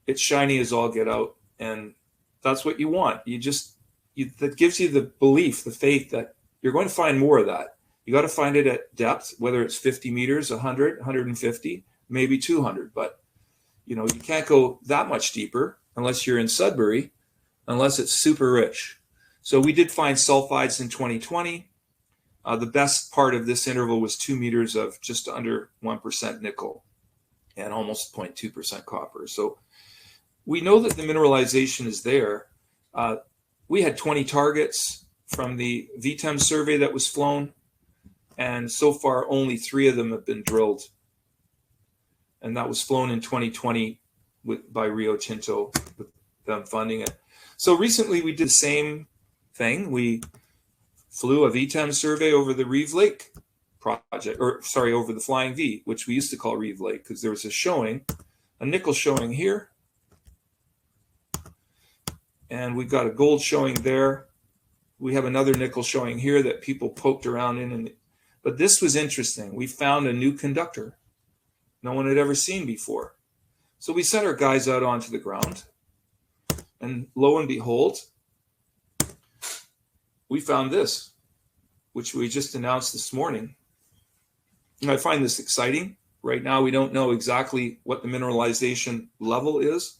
It's shiny as all get out. And that's what you want. That gives you the belief, the faith that you're going to find more of that. You got to find it at depth, whether it's 50 meters, 100, 150, maybe 200. But, you can't go that much deeper unless you're in Sudbury, unless it's super rich. So we did find sulfides in 2020. The best part of this interval was 2 meters of just under 1% nickel and almost 0.2% copper. So we know that the mineralization is there. We had 20 targets from the VTEM survey that was flown, and so far only 3 of them have been drilled. And that was flown in 2020 by Rio Tinto, with them funding it. So recently we did the same thing. We flew a VTEM survey over the Reeve Lake project, over the Flying V, which we used to call Reeve Lake, because there was a nickel showing here. And we've got a gold showing there. We have another nickel showing here that people poked around in. But this was interesting. We found a new conductor no one had ever seen before. So we sent our guys out onto the ground. And lo and behold, we found this, which we just announced this morning. And I find this exciting. Right now, we don't know exactly what the mineralization level is,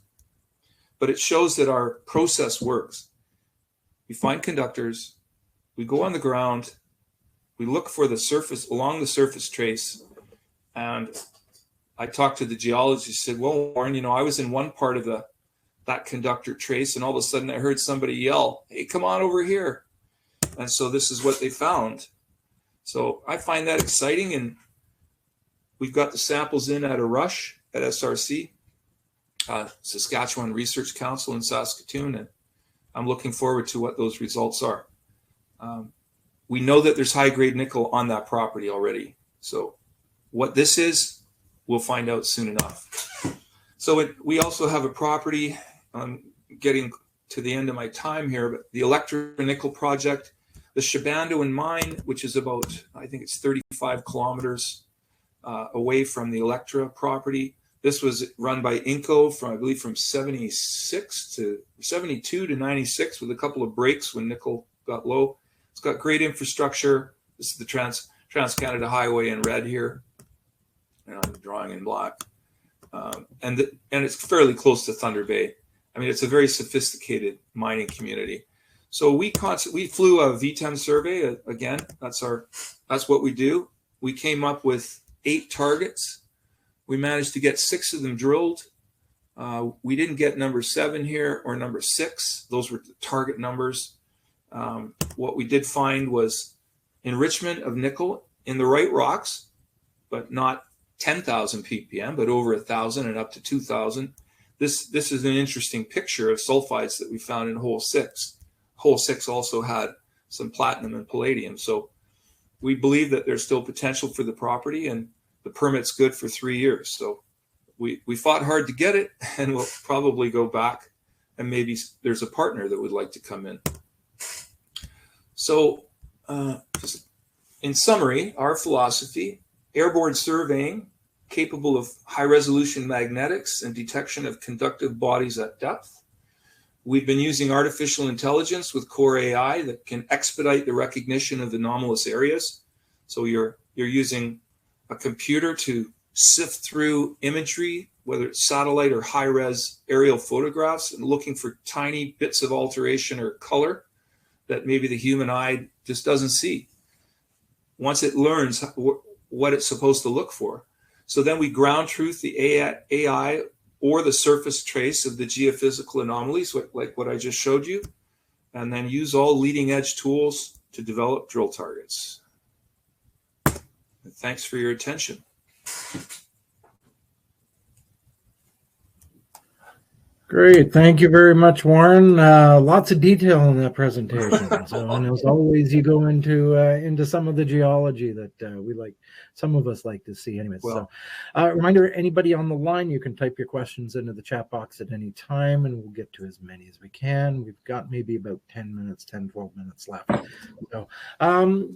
but it shows that our process works. We find conductors, we go on the ground, we look for the surface, along the surface trace, and I talked to the geologist, said, well, Warren, I was in one part of that conductor trace, and all of a sudden I heard somebody yell, hey, come on over here. And so this is what they found. So I find that exciting, and we've got the samples in at a rush at SRC, Saskatchewan Research Council in Saskatoon, and I'm looking forward to what those results are. We know that there's high-grade nickel on that property already. So what this is, we'll find out soon enough. So we also have a property, getting to the end of my time here, but the Nickel project, the Shabando mine, which is about, I think it's 35 kilometers away from the Electra property. This was run by Inco from, I believe, from 76 to 72 to 96 with a couple of breaks when nickel got low. It's got great infrastructure. This is the Trans-Canada Highway in red here, and I'm drawing in black. And it's fairly close to Thunder Bay. I mean, it's a very sophisticated mining community. So we flew a VTEM survey again. That's what we do. We came up with 8 targets. We managed to get 6 of them drilled. We didn't get number 7 here or number 6. Those were the target numbers. What we did find was enrichment of nickel in the right rocks, but not 10,000 ppm, but over 1,000 and up to 2,000. This is an interesting picture of sulfides that we found in hole 6. Hole 6 also had some platinum and palladium. So we believe that there's still potential for the property, and the permit's good for 3 years. So we fought hard to get it, and we'll probably go back, and maybe there's a partner that would like to come in. So just in summary, our philosophy: airborne surveying capable of high-resolution magnetics and detection of conductive bodies at depth. We've been using artificial intelligence with Core AI that can expedite the recognition of anomalous areas. So you're using a computer to sift through imagery, whether it's satellite or high-res aerial photographs, and looking for tiny bits of alteration or color that maybe the human eye just doesn't see. Once it learns what it's supposed to look for. So then we ground truth the AI or the surface trace of the geophysical anomalies, like what I just showed you, and then use all leading edge tools to develop drill targets. And thanks for your attention. Great. Thank you very much, Warren. Lots of detail in that presentation. So, and as always, you go into some of the geology that some of us like to see anyways. Well, so reminder, anybody on the line, you can type your questions into the chat box at any time, and we'll get to as many as we can. We've got maybe about 10 minutes, 10, 12 minutes left. So,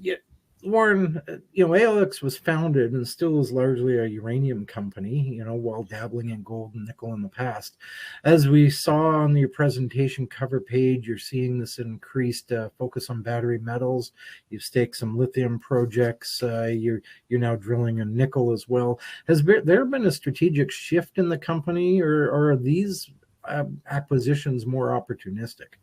yeah. Warren, ALX was founded and still is largely a uranium company, while dabbling in gold and nickel in the past. As we saw on your presentation cover page, you're seeing this increased focus on battery metals. You've staked some lithium projects. You're now drilling in nickel as well. Has there been a strategic shift in the company, or are these acquisitions more opportunistic?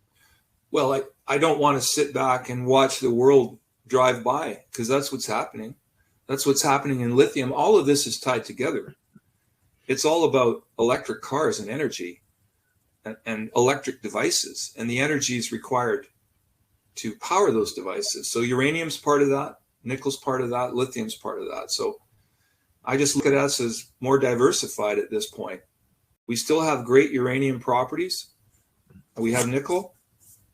Well, I don't want to sit back and watch the world drive by, because that's what's happening. That's what's happening in lithium. All of this is tied together. It's all about electric cars and energy and electric devices, and the energy is required to power those devices. So uranium's part of that, nickel's part of that, lithium's part of that. So I just look at us as more diversified at this point. We still have great uranium properties. We have nickel,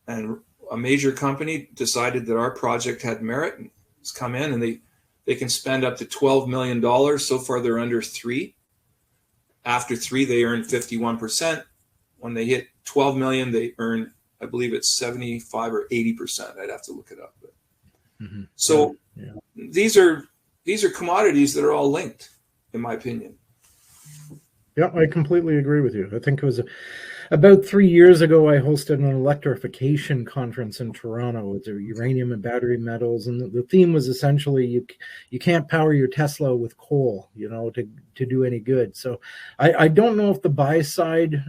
and a major company decided that our project had merit and has come in, and they can spend up to $12 million. So far, they're under 3. After 3, they earn 51%. When they hit 12 million, they earn, I believe it's 75 or 80%. I'd have to look it up. But. Mm-hmm. So yeah. These are commodities that are all linked, in my opinion. Yeah, I completely agree with you. I think it was about 3 years ago, I hosted an electrification conference in Toronto with uranium and battery metals, and the theme was essentially you can't power your Tesla with coal, to do any good. So I don't know if the buy side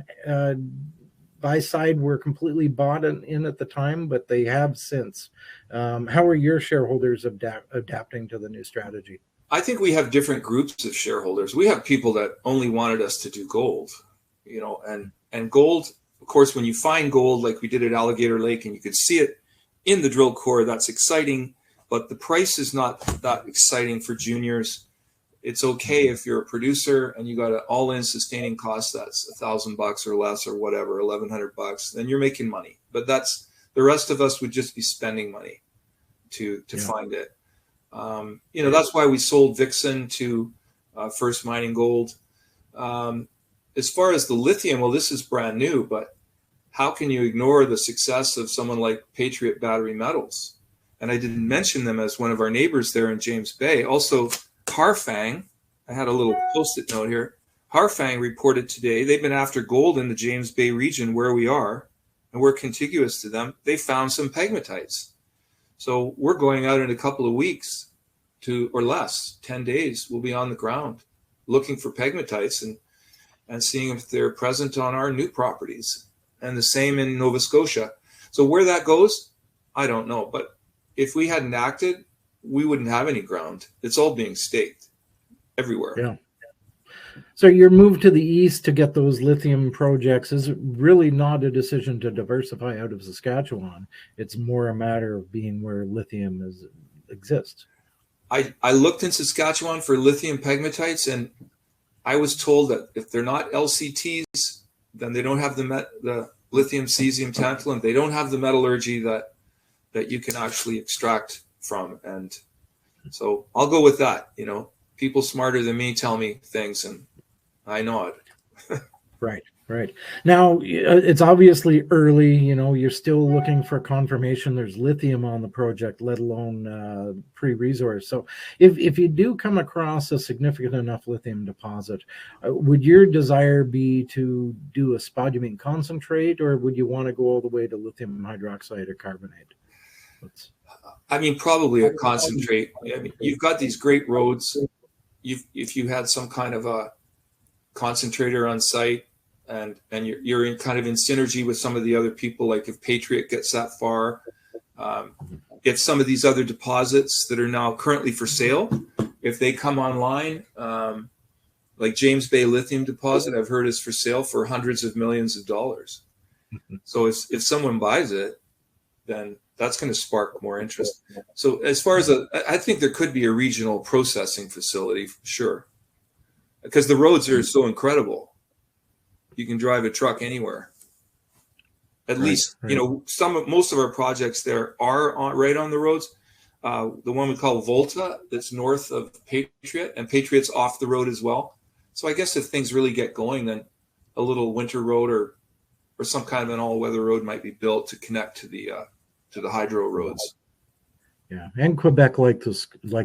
were completely bought in at the time, but they have since. How are your shareholders adapting to the new strategy? I think we have different groups of shareholders. We have people that only wanted us to do gold, and gold, of course, when you find gold, like we did at Alligator Lake, and you could see it in the drill core, that's exciting, but the price is not that exciting for juniors. It's okay if you're a producer and you got an all-in sustaining cost that's $1,000 or less or whatever, $1,100, then you're making money. But that's the rest of us would just be spending money to find it. That's why we sold Vixen to First Mining Gold. As far as the lithium, well, this is brand new, but how can you ignore the success of someone like Patriot Battery Metals? And I didn't mention them as one of our neighbors there in James Bay. Also, Harfang, I had a little post-it note here. Harfang reported today they've been after gold in the James Bay region where we are, and we're contiguous to them. They found some pegmatites. So we're going out in a couple of weeks or less, 10 days, we'll be on the ground looking for pegmatites and seeing if they're present on our new properties. And the same in Nova Scotia. So where that goes, I don't know. But if we hadn't acted, we wouldn't have any ground. It's all being staked everywhere. Yeah. So your move to the east to get those lithium projects is really not a decision to diversify out of Saskatchewan. It's more a matter of being where lithium exists. I looked in Saskatchewan for lithium pegmatites, and I was told that if they're not LCTs, then they don't have the lithium, cesium, tantalum. They don't have the metallurgy that you can actually extract from. And so I'll go with that. You know, people smarter than me tell me things, and I nod. Right. Now, it's obviously early. You know, you're still looking for confirmation there's lithium on the project, let alone pre-resource. So if you do come across a significant enough lithium deposit, would your desire be to do a spodumene concentrate, or would you want to go all the way to lithium hydroxide or carbonate? I mean, probably a concentrate. I mean, you've got these great roads. If you had some kind of a concentrator on site, and you're in kind of in synergy with some of the other people, like if Patriot gets that far, if some of these other deposits that are now currently for sale, if they come online, like James Bay lithium deposit, I've heard is for sale for hundreds of millions of dollars. So if someone buys it, then that's going to spark more interest. So as far as I think there could be a regional processing facility, for sure, because the roads are so incredible. You can drive a truck anywhere. At least, you know, most of our projects there are right on the roads. The one we call Volta, that's north of Patriot, and Patriot's off the road as well. So I guess if things really get going, then a little winter road or some kind of an all-weather road might be built to connect to the hydro roads. Yeah, and Quebec, like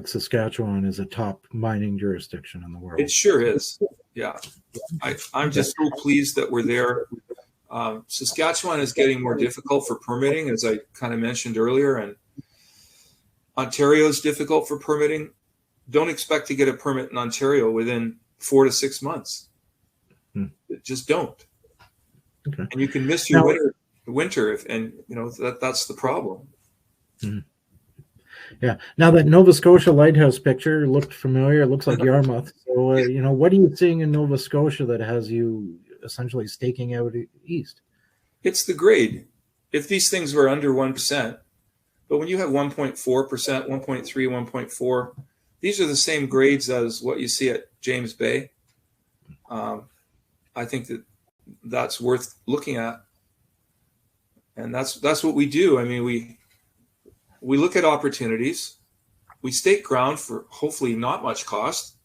Saskatchewan, is a top mining jurisdiction in the world. It sure is. Yeah, I'm just so pleased that we're there. Saskatchewan is getting more difficult for permitting, as I kind of mentioned earlier, and Ontario is difficult for permitting. Don't expect to get a permit in Ontario within 4 to 6 months. Just don't. Okay. And you can miss your winter and you know that's the problem. Yeah. Now that Nova Scotia lighthouse picture looked familiar, it looks like Yarmouth. So, you know, what are you seeing in Nova Scotia that has you essentially staking out east? It's the grade. If these things were under 1%, but when you have 1.4%, 1.3, 1.4, these are the same grades as what you see at James Bay. I think that's worth looking at. And that's what we do. I mean, we look at opportunities. We stake ground for hopefully not much cost.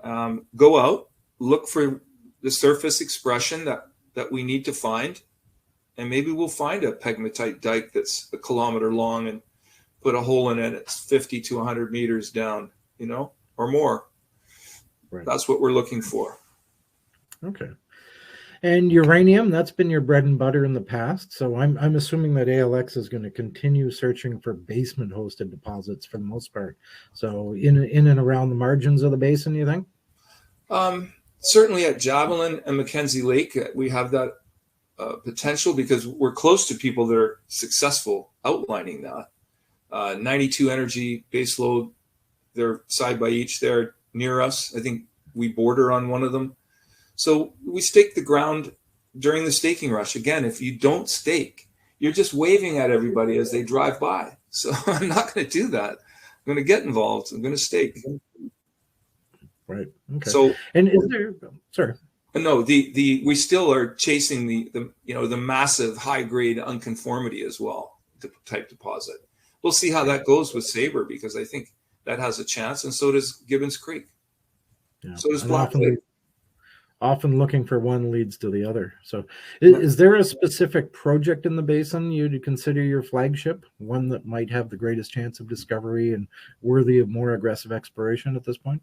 Go out, look for the surface expression that we need to find, and maybe we'll find a pegmatite dike that's a kilometer long and put a hole in it. It's 50 to 100 meters down, you know, or more. Right. That's what we're looking for. Okay. And uranium, that's been your bread and butter in the past. So I'm assuming that ALX is going to continue searching for basement-hosted deposits for the most part. So in and around the margins of the basin, you think? Certainly at Javelin and Mackenzie Lake, we have that potential because we're close to people that are successful outlining that. 92 Energy baseload, they're side by each there near us. I think we border on one of them. So we stake the ground during the staking rush. Again, if you don't stake, you're just waving at everybody as they drive by. So I'm not going to do that. I'm going to get involved. I'm going to stake. Right. Okay. So, and is there? Sorry. No, we still are chasing the massive high grade unconformity as well, the type deposit. We'll see how that goes with Sabre because I think that has a chance, and so does Gibbons Creek. Yeah. So does Black Lake. often looking for one leads to the other. So is there a specific project in the basin you'd consider your flagship, one that might have the greatest chance of discovery and worthy of more aggressive exploration at this point?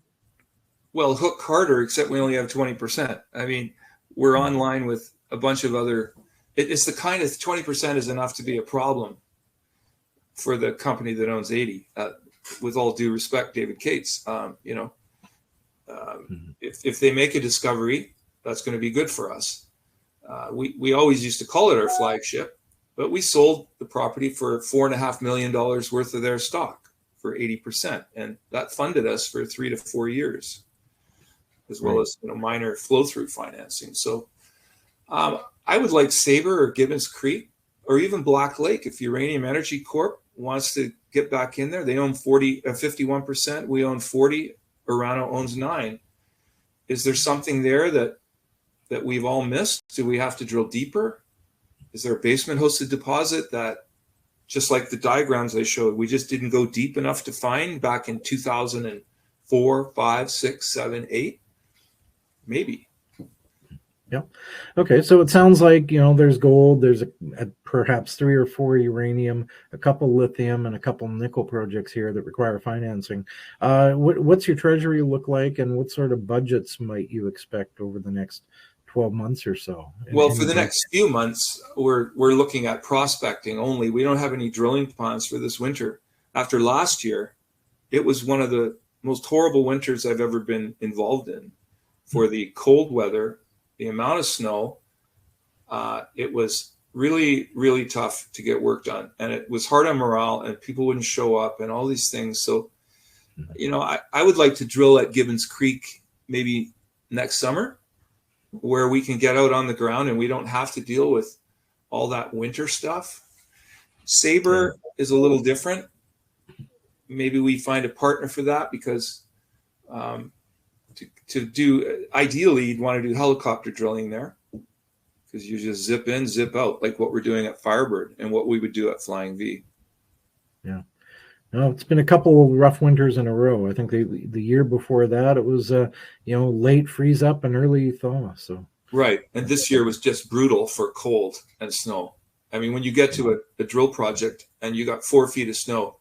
Well, hook harder, except we only have 20%. I mean, we're online with a bunch of other, it's the kind of 20% is enough to be a problem for the company that owns 80. With all due respect, David Cates, if they make a discovery, that's going to be good for us. We always used to call it our flagship, but we sold the property for $4.5 million worth of their stock for 80%, and that funded us for 3 to 4 years, as well as minor flow-through financing. So I would like Sabre or Gibbons Creek or even Black Lake if Uranium Energy Corp wants to get back in there. They own 51%. We own 40%. Orano owns 9%. Is there something there that we've all missed? Do we have to drill deeper? Is there a basement hosted deposit that, just like the diagrams I showed, we just didn't go deep enough to find back in 2004, 5, 6, 7, 8? Maybe. Yeah. Okay. So it sounds like, there's gold, there's perhaps 3 or 4 uranium, a couple lithium, and a couple nickel projects here that require financing. What's your treasury look like, and what sort of budgets might you expect over the next 12 months or so? Well, for the next few months, we're looking at prospecting only. We don't have any drilling plans for this winter. After last year, it was one of the most horrible winters I've ever been involved in. For the cold weather, the amount of snow, it was really, really tough to get work done. And it was hard on morale, and people wouldn't show up and all these things. So, I would like to drill at Gibbons Creek maybe next summer, where we can get out on the ground and we don't have to deal with all that winter stuff. Sabre is a little different. Maybe we find a partner for that, because to do, ideally, you'd want to do helicopter drilling there, because you just zip in, zip out, like what we're doing at Firebird and what we would do at Flying V. Yeah. No, it's been a couple of rough winters in a row. I think the year before that, it was, late freeze up and early thaw. So right. And this year was just brutal for cold and snow. I mean, when you get to a drill project and you got 4 feet of snow,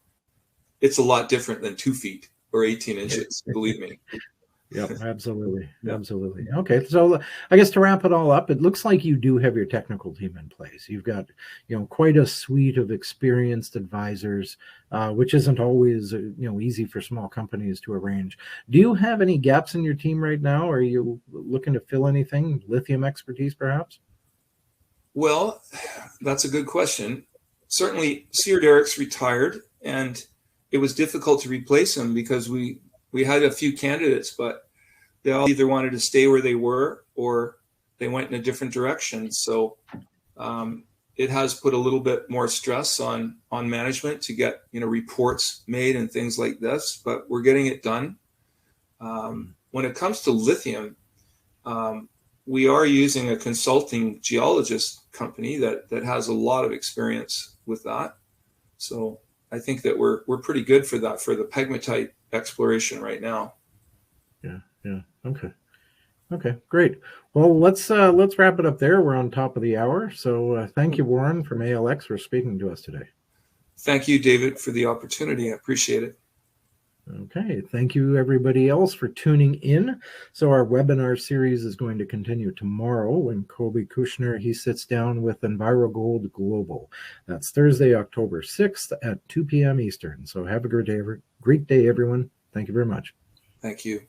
it's a lot different than 2 feet or 18 inches, believe me. Yeah, absolutely. Absolutely. Okay. So I guess to wrap it all up, it looks like you do have your technical team in place. You've got, quite a suite of experienced advisors, which isn't always, easy for small companies to arrange. Do you have any gaps in your team right now? Are you looking to fill anything? Lithium expertise, perhaps? Well, that's a good question. Certainly, Sear Derrick's retired, and it was difficult to replace him because we had a few candidates, but they all either wanted to stay where they were or they went in a different direction. So it has put a little bit more stress on management to get reports made and things like this, but we're getting it done. When it comes to lithium, we are using a consulting geologist company that has a lot of experience with that. So I think that we're pretty good for that, for the pegmatite exploration right now. Yeah. Okay, great. Well, let's wrap it up there. We're on top of the hour. So thank you, Warren from ALX, for speaking to us today. Thank you, David, for the opportunity. I appreciate it. Okay, thank you everybody else for tuning in. So our webinar series is going to continue tomorrow when Colby Kushner, he sits down with EnviroGold Global. That's Thursday, October 6th at 2 p.m. Eastern. So have a great day, everyone. Thank you very much. Thank you.